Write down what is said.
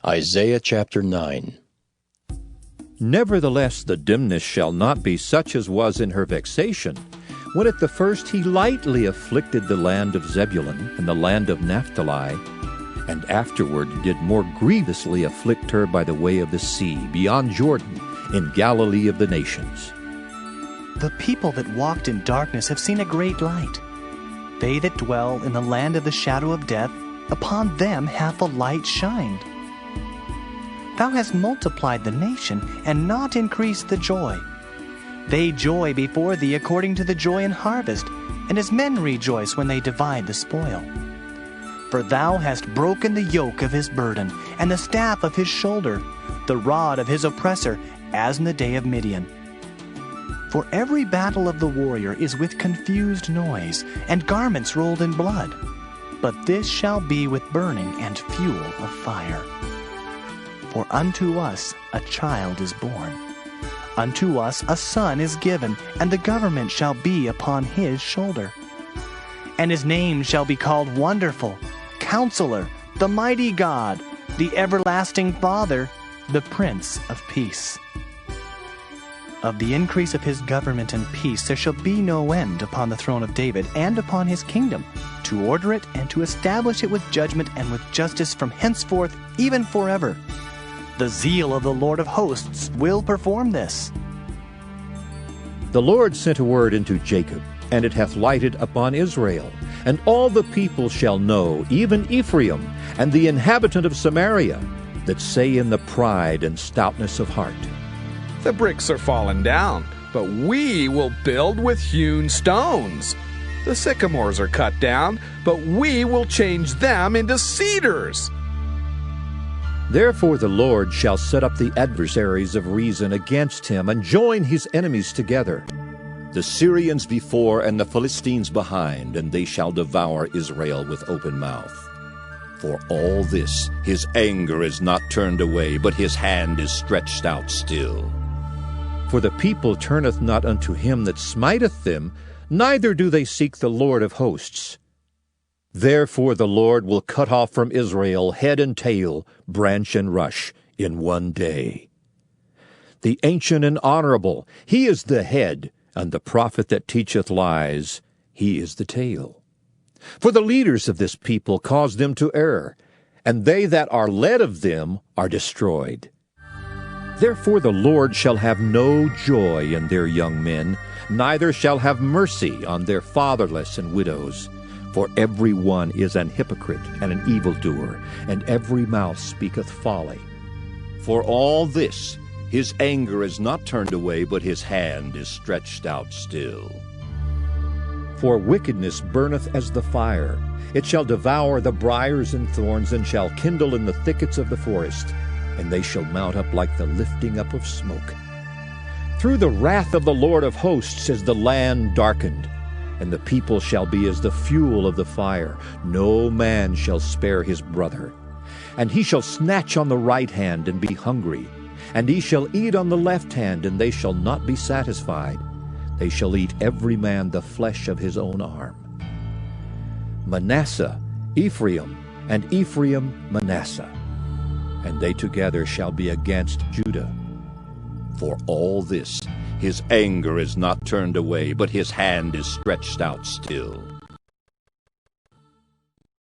Isaiah chapter 9. Nevertheless the dimness shall not be such as was in her vexation, when at the first he lightly afflicted the land of Zebulun and the land of Naphtali, and afterward did more grievously afflict her by the way of the sea, beyond Jordan, in Galilee of the nations. The people that walked in darkness have seen a great light. They that dwell in the land of the shadow of death, upon them hath a light shined. Thou hast multiplied the nation, and not increased the joy. They joy before thee according to the joy in harvest, and as men rejoice when they divide the spoil. For thou hast broken the yoke of his burden, and the staff of his shoulder, the rod of his oppressor, as in the day of Midian. For every battle of the warrior is with confused noise, and garments rolled in blood. But this shall be with burning and fuel of fire. For unto us a child is born. Unto us a son is given, and the government shall be upon his shoulder. And his name shall be called Wonderful, Counselor, the Mighty God, the Everlasting Father, the Prince of Peace. Of the increase of his government and peace there shall be no end upon the throne of David and upon his kingdom, to order it and to establish it with judgment and with justice from henceforth even forever. The zeal of the Lord of hosts will perform this. The Lord sent a word into Jacob, and it hath lighted upon Israel. And all the people shall know, even Ephraim, and the inhabitant of Samaria, that say in the pride and stoutness of heart, The bricks are fallen down, but we will build with hewn stones. The sycamores are cut down, but we will change them into cedars. Therefore the Lord shall set up the adversaries of reason against him, and join his enemies together, the Syrians before and the Philistines behind, and they shall devour Israel with open mouth. For all this his anger is not turned away, but his hand is stretched out still. For the people turneth not unto him that smiteth them, neither do they seek the Lord of hosts. Therefore the Lord will cut off from Israel head and tail, branch and rush, in one day. The ancient and honorable, he is the head, and the prophet that teacheth lies, he is the tail. For the leaders of this people cause them to err, and they that are led of them are destroyed. Therefore the Lord shall have no joy in their young men, neither shall have mercy on their fatherless and widows. For every one is an hypocrite and an evildoer, and every mouth speaketh folly. For all this his anger is not turned away, but his hand is stretched out still. For wickedness burneth as the fire. It shall devour the briars and thorns, and shall kindle in the thickets of the forest, and they shall mount up like the lifting up of smoke. Through the wrath of the Lord of hosts is the land darkened, and the people shall be as the fuel of the fire. No man shall spare his brother. And he shall snatch on the right hand and be hungry, and he shall eat on the left hand, and they shall not be satisfied. They shall eat every man the flesh of his own arm. Manasseh, Ephraim, and Ephraim, Manasseh, and they together shall be against Judah. For all this his anger is not turned away, but his hand is stretched out still.